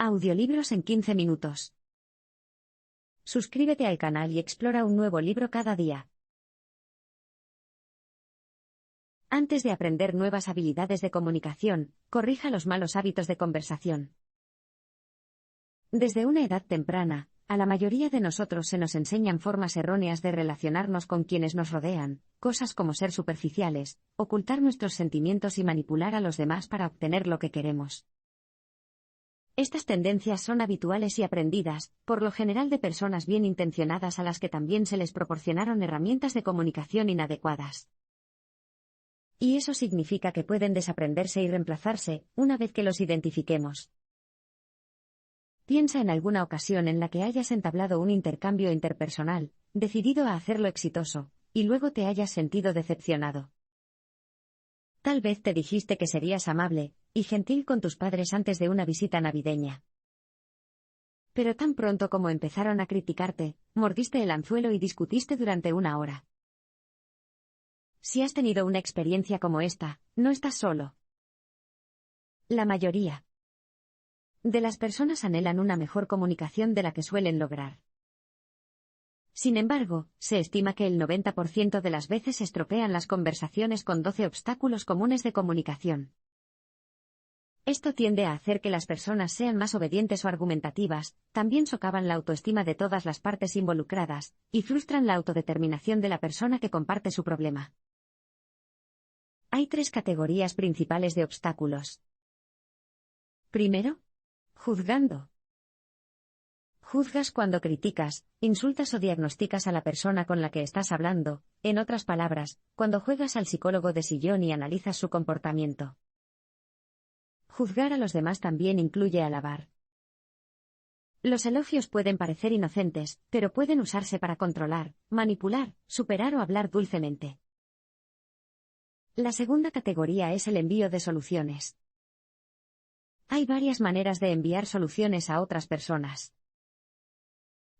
Audiolibros en 15 minutos. Suscríbete al canal y explora un nuevo libro cada día. Antes de aprender nuevas habilidades de comunicación, corrija los malos hábitos de conversación. Desde una edad temprana, a la mayoría de nosotros se nos enseñan formas erróneas de relacionarnos con quienes nos rodean, cosas como ser superficiales, ocultar nuestros sentimientos y manipular a los demás para obtener lo que queremos. Estas tendencias son habituales y aprendidas, por lo general de personas bien intencionadas a las que también se les proporcionaron herramientas de comunicación inadecuadas. Y eso significa que pueden desaprenderse y reemplazarse, una vez que los identifiquemos. Piensa en alguna ocasión en la que hayas entablado un intercambio interpersonal, decidido a hacerlo exitoso, y luego te hayas sentido decepcionado. Tal vez te dijiste que serías amable y gentil con tus padres antes de una visita navideña. Pero tan pronto como empezaron a criticarte, mordiste el anzuelo y discutiste durante una hora. Si has tenido una experiencia como esta, no estás solo. La mayoría de las personas anhelan una mejor comunicación de la que suelen lograr. Sin embargo, se estima que el 90% de las veces estropean las conversaciones con 12 obstáculos comunes de comunicación. Esto tiende a hacer que las personas sean más obedientes o argumentativas, también socavan la autoestima de todas las partes involucradas, y frustran la autodeterminación de la persona que comparte su problema. Hay 3 categorías principales de obstáculos. Primero, juzgando. Juzgas cuando criticas, insultas o diagnosticas a la persona con la que estás hablando, en otras palabras, cuando juegas al psicólogo de sillón y analizas su comportamiento. Juzgar a los demás también incluye alabar. Los elogios pueden parecer inocentes, pero pueden usarse para controlar, manipular, superar o hablar dulcemente. La segunda categoría es el envío de soluciones. Hay varias maneras de enviar soluciones a otras personas.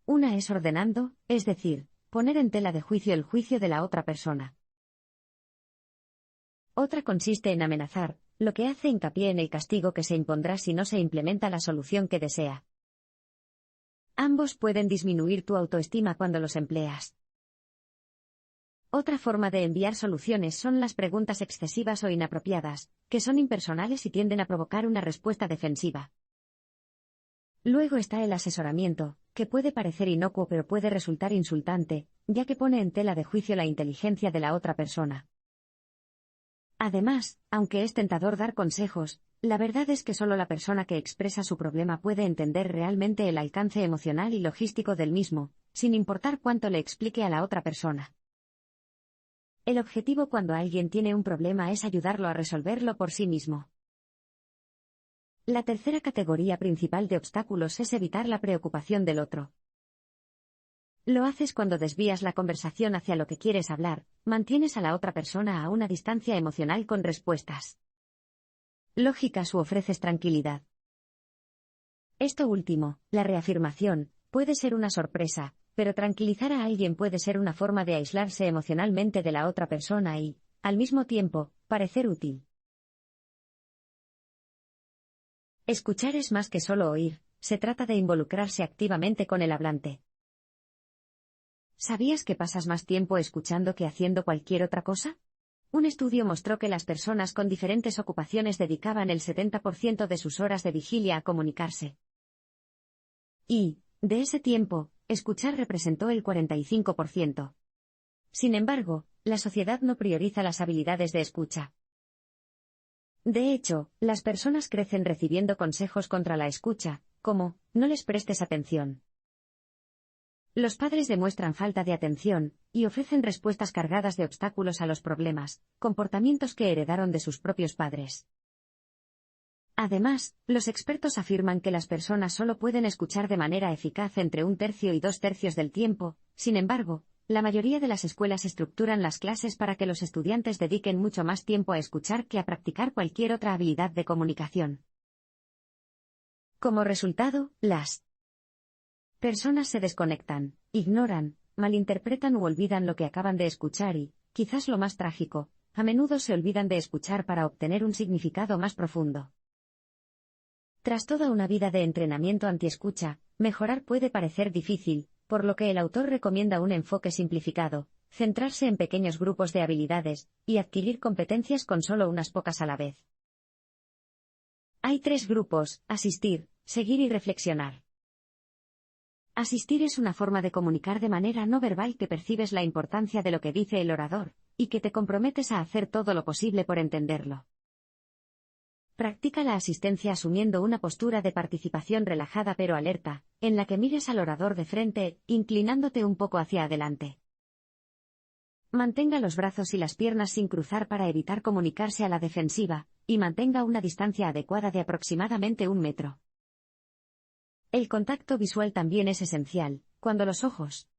Una es ordenando, es decir, poner en tela de juicio el juicio de la otra persona. Otra consiste en amenazar, lo que hace hincapié en el castigo que se impondrá si no se implementa la solución que desea. Ambos pueden disminuir tu autoestima cuando los empleas. Otra forma de enviar soluciones son las preguntas excesivas o inapropiadas, que son impersonales y tienden a provocar una respuesta defensiva. Luego está el asesoramiento, que puede parecer inocuo pero puede resultar insultante, ya que pone en tela de juicio la inteligencia de la otra persona. Además, aunque es tentador dar consejos, la verdad es que solo la persona que expresa su problema puede entender realmente el alcance emocional y logístico del mismo, sin importar cuánto le explique a la otra persona. El objetivo cuando alguien tiene un problema es ayudarlo a resolverlo por sí mismo. La tercera categoría principal de obstáculos es evitar la preocupación del otro. Lo haces cuando desvías la conversación hacia lo que quieres hablar, mantienes a la otra persona a una distancia emocional con respuestas lógicas u ofreces tranquilidad. Esto último, la reafirmación, puede ser una sorpresa, pero tranquilizar a alguien puede ser una forma de aislarse emocionalmente de la otra persona y, al mismo tiempo, parecer útil. Escuchar es más que solo oír, se trata de involucrarse activamente con el hablante. ¿Sabías que pasas más tiempo escuchando que haciendo cualquier otra cosa? Un estudio mostró que las personas con diferentes ocupaciones dedicaban el 70% de sus horas de vigilia a comunicarse. Y, de ese tiempo, escuchar representó el 45%. Sin embargo, la sociedad no prioriza las habilidades de escucha. De hecho, las personas crecen recibiendo consejos contra la escucha, como, no les prestes atención. Los padres demuestran falta de atención, y ofrecen respuestas cargadas de obstáculos a los problemas, comportamientos que heredaron de sus propios padres. Además, los expertos afirman que las personas solo pueden escuchar de manera eficaz entre 1/3 y 2/3 del tiempo. Sin embargo, la mayoría de las escuelas estructuran las clases para que los estudiantes dediquen mucho más tiempo a escuchar que a practicar cualquier otra habilidad de comunicación. Como resultado, las personas se desconectan, ignoran, malinterpretan u olvidan lo que acaban de escuchar y, quizás lo más trágico, a menudo se olvidan de escuchar para obtener un significado más profundo. Tras toda una vida de entrenamiento antiescucha, mejorar puede parecer difícil, por lo que el autor recomienda un enfoque simplificado, centrarse en pequeños grupos de habilidades, y adquirir competencias con solo unas pocas a la vez. Hay 3 grupos: asistir, seguir y reflexionar. Asistir es una forma de comunicar de manera no verbal que percibes la importancia de lo que dice el orador, y que te comprometes a hacer todo lo posible por entenderlo. Practica la asistencia asumiendo una postura de participación relajada pero alerta, en la que mires al orador de frente, inclinándote un poco hacia adelante. Mantenga los brazos y las piernas sin cruzar para evitar comunicarse a la defensiva, y mantenga una distancia adecuada de aproximadamente 1 metro. El contacto visual también es esencial. Cuando los ojos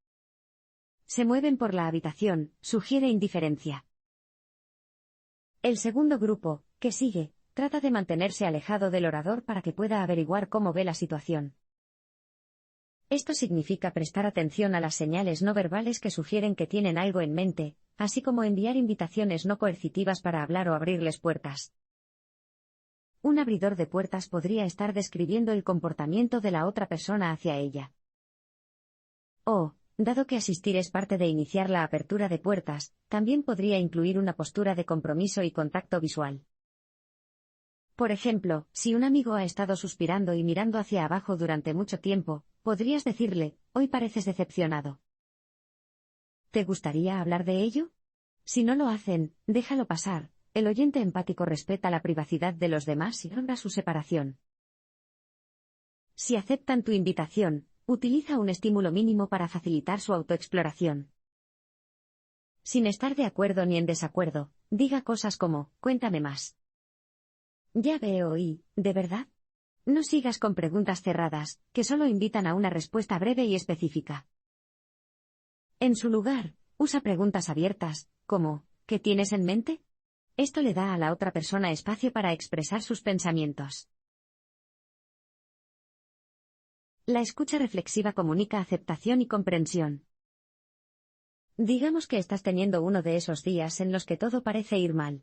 se mueven por la habitación, sugiere indiferencia. El segundo grupo, que sigue, trata de mantenerse alejado del orador para que pueda averiguar cómo ve la situación. Esto significa prestar atención a las señales no verbales que sugieren que tienen algo en mente, así como enviar invitaciones no coercitivas para hablar o abrirles puertas. Un abridor de puertas podría estar describiendo el comportamiento de la otra persona hacia ella. Dado que asistir es parte de iniciar la apertura de puertas, también podría incluir una postura de compromiso y contacto visual. Por ejemplo, si un amigo ha estado suspirando y mirando hacia abajo durante mucho tiempo, podrías decirle: hoy pareces decepcionado. ¿Te gustaría hablar de ello? Si no lo hacen, déjalo pasar. El oyente empático respeta la privacidad de los demás y honra su separación. Si aceptan tu invitación, utiliza un estímulo mínimo para facilitar su autoexploración. Sin estar de acuerdo ni en desacuerdo, diga cosas como: cuéntame más. Ya veo ¿de verdad? No sigas con preguntas cerradas, que solo invitan a una respuesta breve y específica. En su lugar, usa preguntas abiertas, como: ¿qué tienes en mente? Esto le da a la otra persona espacio para expresar sus pensamientos. La escucha reflexiva comunica aceptación y comprensión. Digamos que estás teniendo uno de esos días en los que todo parece ir mal.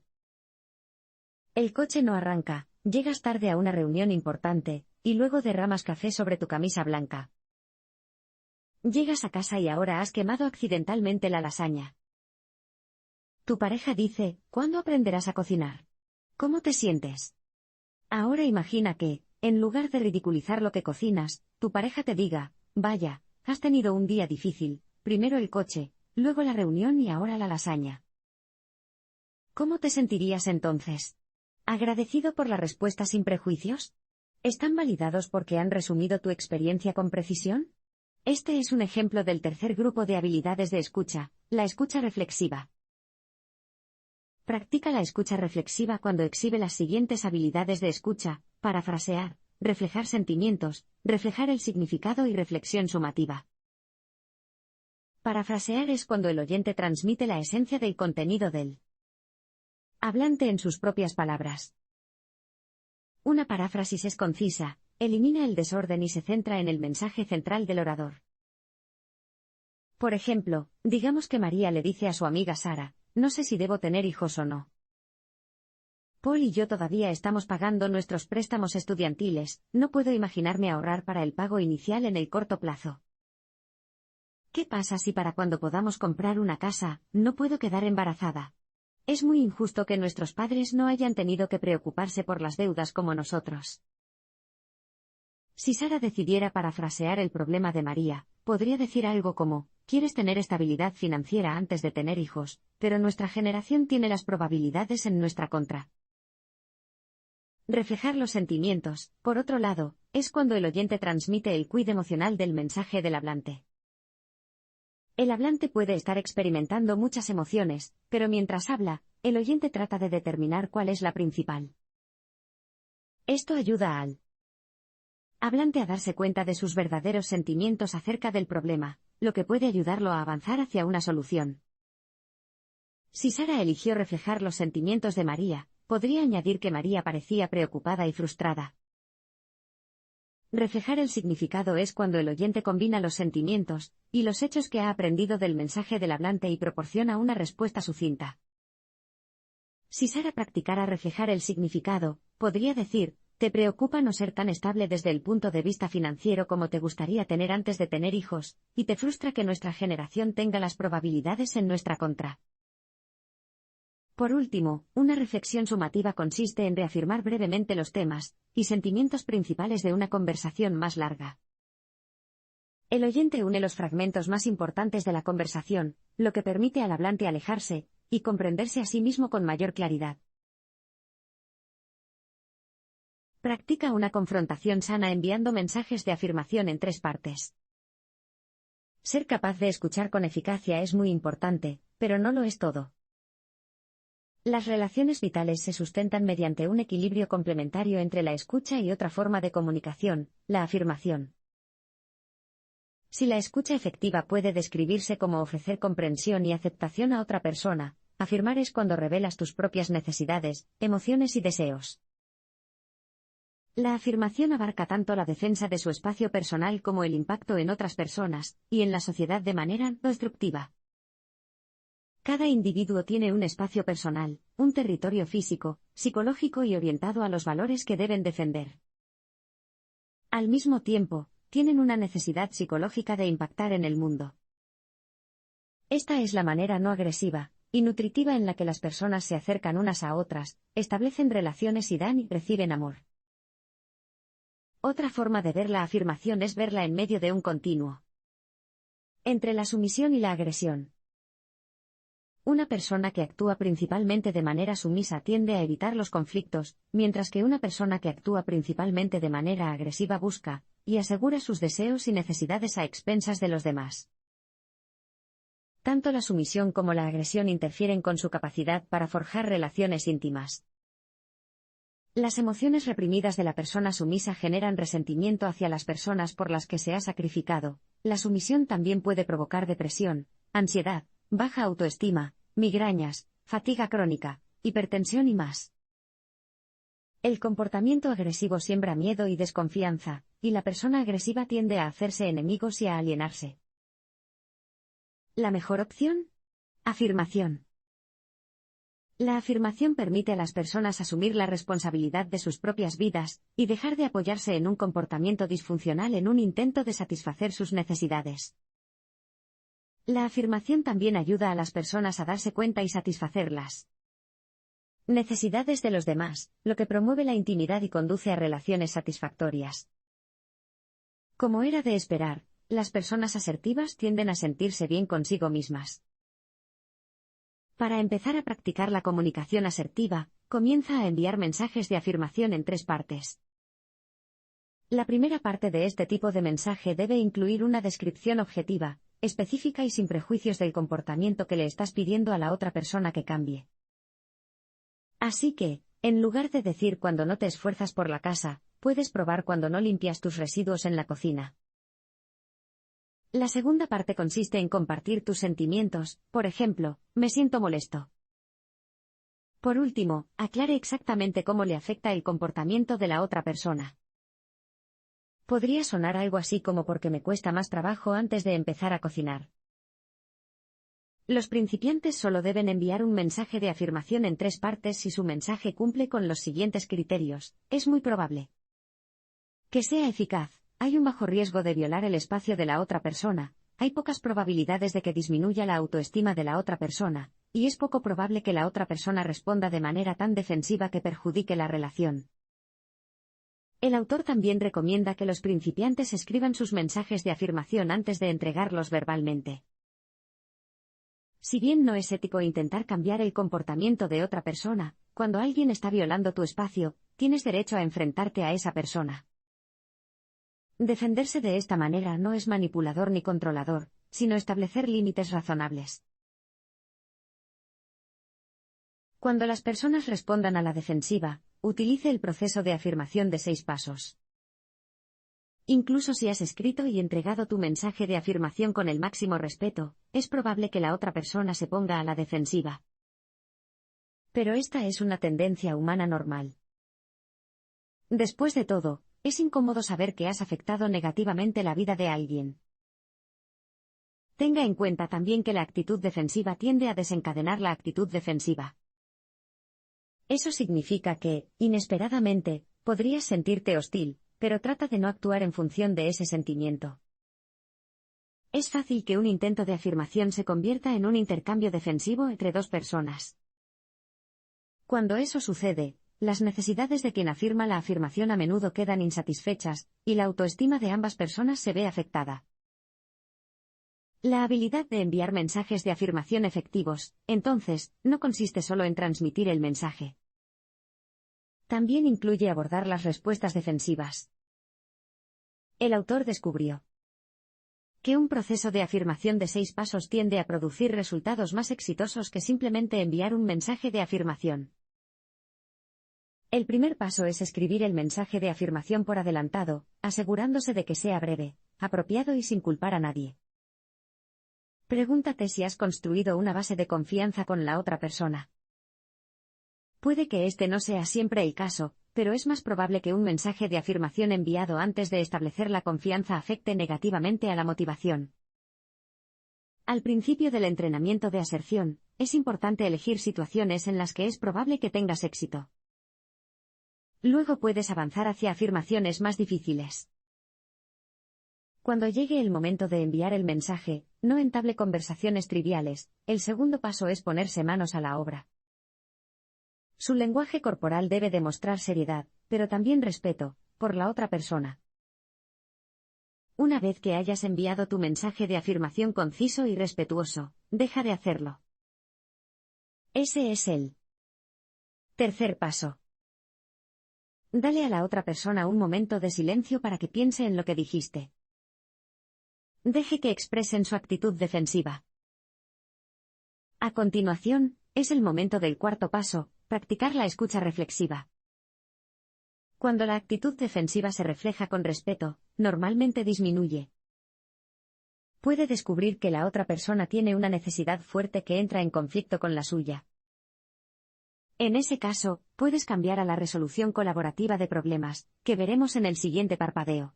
El coche no arranca, llegas tarde a una reunión importante, y luego derramas café sobre tu camisa blanca. Llegas a casa y ahora has quemado accidentalmente la lasaña. Tu pareja dice: ¿cuándo aprenderás a cocinar? ¿Cómo te sientes? Ahora imagina que, en lugar de ridiculizar lo que cocinas, tu pareja te diga: vaya, has tenido un día difícil, primero el coche, luego la reunión y ahora la lasaña. ¿Cómo te sentirías entonces? ¿Agradecido por la respuesta sin prejuicios? ¿Están validados porque han resumido tu experiencia con precisión? Este es un ejemplo del tercer grupo de habilidades de escucha, la escucha reflexiva. Practica la escucha reflexiva cuando exhibe las siguientes habilidades de escucha: parafrasear, reflejar sentimientos, reflejar el significado y reflexión sumativa. Parafrasear es cuando el oyente transmite la esencia del contenido del hablante en sus propias palabras. Una paráfrasis es concisa, elimina el desorden y se centra en el mensaje central del orador. Por ejemplo, digamos que María le dice a su amiga Sara: no sé si debo tener hijos o no. Paul y yo todavía estamos pagando nuestros préstamos estudiantiles, no puedo imaginarme ahorrar para el pago inicial en el corto plazo. ¿Qué pasa si para cuando podamos comprar una casa, no puedo quedar embarazada? Es muy injusto que nuestros padres no hayan tenido que preocuparse por las deudas como nosotros. Si Sara decidiera parafrasear el problema de María, podría decir algo como: quieres tener estabilidad financiera antes de tener hijos, pero nuestra generación tiene las probabilidades en nuestra contra. Reflejar los sentimientos, por otro lado, es cuando el oyente transmite el quid emocional del mensaje del hablante. El hablante puede estar experimentando muchas emociones, pero mientras habla, el oyente trata de determinar cuál es la principal. Esto ayuda al hablante a darse cuenta de sus verdaderos sentimientos acerca del problema, lo que puede ayudarlo a avanzar hacia una solución. Si Sara eligió reflejar los sentimientos de María, podría añadir que María parecía preocupada y frustrada. Reflejar el significado es cuando el oyente combina los sentimientos y los hechos que ha aprendido del mensaje del hablante y proporciona una respuesta sucinta. Si Sara practicara reflejar el significado, podría decir: Te preocupa no ser tan estable desde el punto de vista financiero como te gustaría tener antes de tener hijos, y te frustra que nuestra generación tenga las probabilidades en nuestra contra. Por último, una reflexión sumativa consiste en reafirmar brevemente los temas y sentimientos principales de una conversación más larga. El oyente une los fragmentos más importantes de la conversación, lo que permite al hablante alejarse y comprenderse a sí mismo con mayor claridad. Practica una confrontación sana enviando mensajes de afirmación en 3 partes. Ser capaz de escuchar con eficacia es muy importante, pero no lo es todo. Las relaciones vitales se sustentan mediante un equilibrio complementario entre la escucha y otra forma de comunicación, la afirmación. Si la escucha efectiva puede describirse como ofrecer comprensión y aceptación a otra persona, afirmar es cuando revelas tus propias necesidades, emociones y deseos. La afirmación abarca tanto la defensa de su espacio personal como el impacto en otras personas, y en la sociedad de manera no destructiva. Cada individuo tiene un espacio personal, un territorio físico, psicológico y orientado a los valores que deben defender. Al mismo tiempo, tienen una necesidad psicológica de impactar en el mundo. Esta es la manera no agresiva y nutritiva en la que las personas se acercan unas a otras, establecen relaciones y dan y reciben amor. Otra forma de ver la afirmación es verla en medio de un continuo entre la sumisión y la agresión. Una persona que actúa principalmente de manera sumisa tiende a evitar los conflictos, mientras que una persona que actúa principalmente de manera agresiva busca y asegura sus deseos y necesidades a expensas de los demás. Tanto la sumisión como la agresión interfieren con su capacidad para forjar relaciones íntimas. Las emociones reprimidas de la persona sumisa generan resentimiento hacia las personas por las que se ha sacrificado. La sumisión también puede provocar depresión, ansiedad, baja autoestima, migrañas, fatiga crónica, hipertensión y más. El comportamiento agresivo siembra miedo y desconfianza, y la persona agresiva tiende a hacerse enemigos y a alienarse. ¿La mejor opción? Afirmación. La afirmación permite a las personas asumir la responsabilidad de sus propias vidas y dejar de apoyarse en un comportamiento disfuncional en un intento de satisfacer sus necesidades. La afirmación también ayuda a las personas a darse cuenta y satisfacer las necesidades de los demás, lo que promueve la intimidad y conduce a relaciones satisfactorias. Como era de esperar, las personas asertivas tienden a sentirse bien consigo mismas. Para empezar a practicar la comunicación asertiva, comienza a enviar mensajes de afirmación en 3 partes. La primera parte de este tipo de mensaje debe incluir una descripción objetiva, específica y sin prejuicios del comportamiento que le estás pidiendo a la otra persona que cambie. Así que, en lugar de decir cuando no te esfuerzas por la casa, puedes probar cuando no limpias tus residuos en la cocina. La segunda parte consiste en compartir tus sentimientos, por ejemplo, me siento molesto. Por último, aclare exactamente cómo le afecta el comportamiento de la otra persona. Podría sonar algo así como porque me cuesta más trabajo antes de empezar a cocinar. Los principiantes solo deben enviar un mensaje de afirmación en 3 partes si su mensaje cumple con los siguientes criterios. Es muy probable que sea eficaz. Hay un bajo riesgo de violar el espacio de la otra persona, hay pocas probabilidades de que disminuya la autoestima de la otra persona, y es poco probable que la otra persona responda de manera tan defensiva que perjudique la relación. El autor también recomienda que los principiantes escriban sus mensajes de afirmación antes de entregarlos verbalmente. Si bien no es ético intentar cambiar el comportamiento de otra persona, cuando alguien está violando tu espacio, tienes derecho a enfrentarte a esa persona. Defenderse de esta manera no es manipulador ni controlador, sino establecer límites razonables. Cuando las personas respondan a la defensiva, utilice el proceso de afirmación de 6 pasos. Incluso si has escrito y entregado tu mensaje de afirmación con el máximo respeto, es probable que la otra persona se ponga a la defensiva. Pero esta es una tendencia humana normal. Después de todo, es incómodo saber que has afectado negativamente la vida de alguien. Tenga en cuenta también que la actitud defensiva tiende a desencadenar la actitud defensiva. Eso significa que, inesperadamente, podrías sentirte hostil, pero trata de no actuar en función de ese sentimiento. Es fácil que un intento de afirmación se convierta en un intercambio defensivo entre dos personas. Cuando eso sucede, las necesidades de quien afirma la afirmación a menudo quedan insatisfechas, y la autoestima de ambas personas se ve afectada. La habilidad de enviar mensajes de afirmación efectivos, entonces, no consiste solo en transmitir el mensaje. También incluye abordar las respuestas defensivas. El autor descubrió que un proceso de afirmación de 6 pasos tiende a producir resultados más exitosos que simplemente enviar un mensaje de afirmación. El primer paso es escribir el mensaje de afirmación por adelantado, asegurándose de que sea breve, apropiado y sin culpar a nadie. Pregúntate si has construido una base de confianza con la otra persona. Puede que este no sea siempre el caso, pero es más probable que un mensaje de afirmación enviado antes de establecer la confianza afecte negativamente a la motivación. Al principio del entrenamiento de aserción, es importante elegir situaciones en las que es probable que tengas éxito. Luego puedes avanzar hacia afirmaciones más difíciles. Cuando llegue el momento de enviar el mensaje, no entable conversaciones triviales. El segundo paso es ponerse manos a la obra. Su lenguaje corporal debe demostrar seriedad, pero también respeto, por la otra persona. Una vez que hayas enviado tu mensaje de afirmación conciso y respetuoso, deja de hacerlo. Ese es el tercer paso. Dale a la otra persona un momento de silencio para que piense en lo que dijiste. Deje que expresen su actitud defensiva. A continuación, es el momento del cuarto paso, practicar la escucha reflexiva. Cuando la actitud defensiva se refleja con respeto, normalmente disminuye. Puede descubrir que la otra persona tiene una necesidad fuerte que entra en conflicto con la suya. En ese caso, puedes cambiar a la resolución colaborativa de problemas, que veremos en el siguiente parpadeo.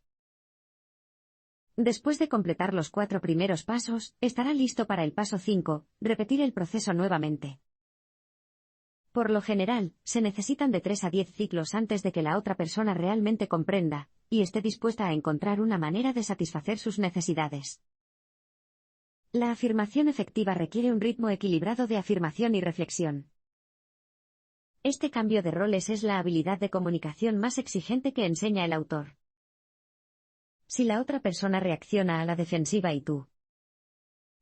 Después de completar los 4 primeros pasos, estará listo para el paso 5, repetir el proceso nuevamente. Por lo general, se necesitan de 3 a 10 ciclos antes de que la otra persona realmente comprenda, y esté dispuesta a encontrar una manera de satisfacer sus necesidades. La afirmación efectiva requiere un ritmo equilibrado de afirmación y reflexión. Este cambio de roles es la habilidad de comunicación más exigente que enseña el autor. Si la otra persona reacciona a la defensiva y tú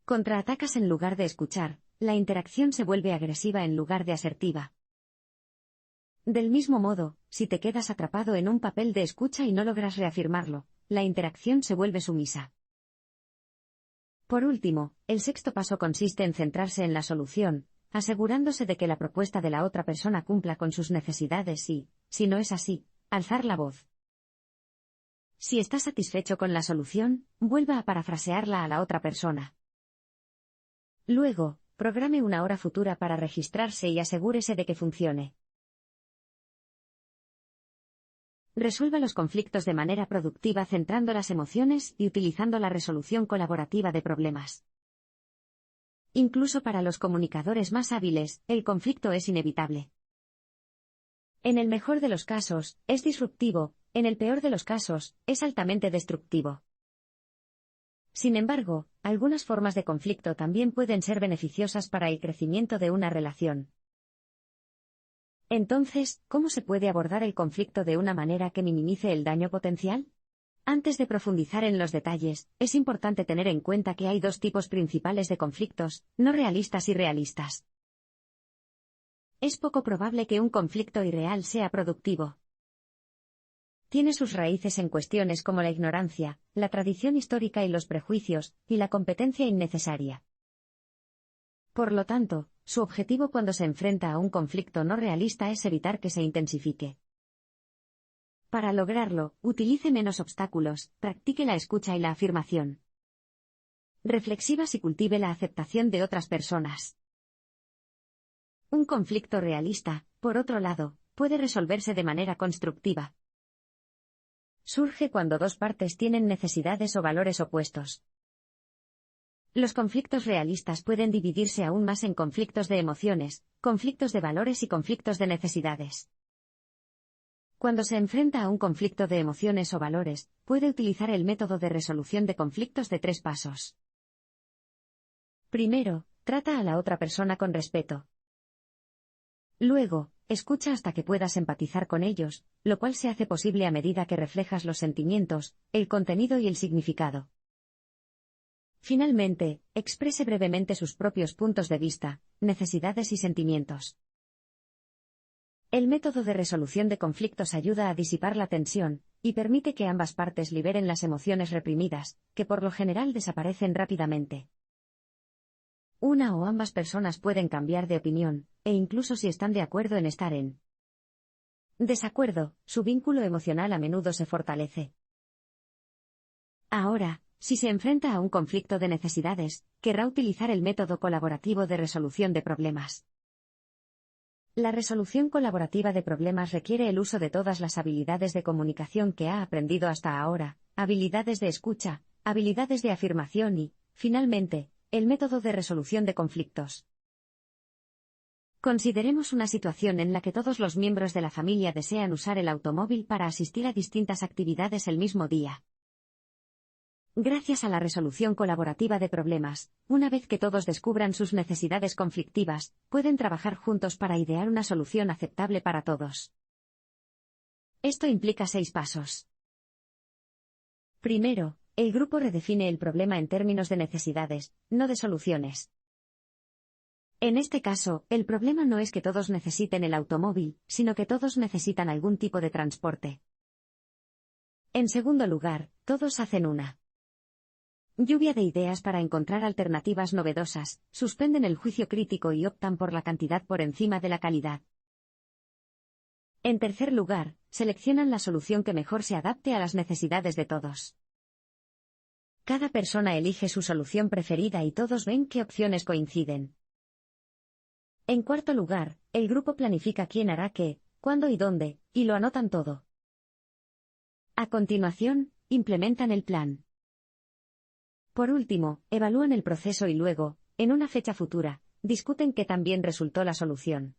contraatacas en lugar de escuchar, la interacción se vuelve agresiva en lugar de asertiva. Del mismo modo, si te quedas atrapado en un papel de escucha y no logras reafirmarlo, la interacción se vuelve sumisa. Por último, el sexto paso consiste en centrarse en la solución, asegurándose de que la propuesta de la otra persona cumpla con sus necesidades y, si no es así, alzar la voz. Si está satisfecho con la solución, vuelva a parafrasearla a la otra persona. Luego, programe una hora futura para registrarse y asegúrese de que funcione. Resuelva los conflictos de manera productiva centrando las emociones y utilizando la resolución colaborativa de problemas. Incluso para los comunicadores más hábiles, el conflicto es inevitable. En el mejor de los casos, es disruptivo, en el peor de los casos, es altamente destructivo. Sin embargo, algunas formas de conflicto también pueden ser beneficiosas para el crecimiento de una relación. Entonces, ¿cómo se puede abordar el conflicto de una manera que minimice el daño potencial? Antes de profundizar en los detalles, es importante tener en cuenta que hay 2 tipos principales de conflictos, no realistas y realistas. Es poco probable que un conflicto irreal sea productivo. Tiene sus raíces en cuestiones como la ignorancia, la tradición histórica y los prejuicios, y la competencia innecesaria. Por lo tanto, su objetivo cuando se enfrenta a un conflicto no realista es evitar que se intensifique. Para lograrlo, utilice menos obstáculos, practique la escucha y la afirmación reflexivas y cultive la aceptación de otras personas. Un conflicto realista, por otro lado, puede resolverse de manera constructiva. Surge cuando 2 partes tienen necesidades o valores opuestos. Los conflictos realistas pueden dividirse aún más en conflictos de emociones, conflictos de valores y conflictos de necesidades. Cuando se enfrenta a un conflicto de emociones o valores, puede utilizar el método de resolución de conflictos de 3 pasos. Primero, trata a la otra persona con respeto. Luego, escucha hasta que puedas empatizar con ellos, lo cual se hace posible a medida que reflejas los sentimientos, el contenido y el significado. Finalmente, exprese brevemente sus propios puntos de vista, necesidades y sentimientos. El método de resolución de conflictos ayuda a disipar la tensión, y permite que ambas partes liberen las emociones reprimidas, que por lo general desaparecen rápidamente. Una o ambas personas pueden cambiar de opinión, e incluso si están de acuerdo en estar en desacuerdo, su vínculo emocional a menudo se fortalece. Ahora, si se enfrenta a un conflicto de necesidades, querrá utilizar el método colaborativo de resolución de problemas. La resolución colaborativa de problemas requiere el uso de todas las habilidades de comunicación que ha aprendido hasta ahora, habilidades de escucha, habilidades de afirmación y, finalmente, el método de resolución de conflictos. Consideremos una situación en la que todos los miembros de la familia desean usar el automóvil para asistir a distintas actividades el mismo día. Gracias a la resolución colaborativa de problemas, una vez que todos descubran sus necesidades conflictivas, pueden trabajar juntos para idear una solución aceptable para todos. Esto implica 6 pasos. Primero, el grupo redefine el problema en términos de necesidades, no de soluciones. En este caso, el problema no es que todos necesiten el automóvil, sino que todos necesitan algún tipo de transporte. En segundo lugar, todos hacen una lluvia de ideas para encontrar alternativas novedosas, suspenden el juicio crítico y optan por la cantidad por encima de la calidad. En tercer lugar, seleccionan la solución que mejor se adapte a las necesidades de todos. Cada persona elige su solución preferida y todos ven qué opciones coinciden. En cuarto lugar, el grupo planifica quién hará qué, cuándo y dónde, y lo anotan todo. A continuación, implementan el plan. Por último, evalúan el proceso y luego, en una fecha futura, discuten qué tan bien resultó la solución.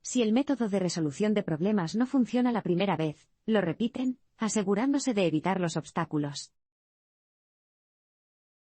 Si el método de resolución de problemas no funciona la primera vez, lo repiten, asegurándose de evitar los obstáculos.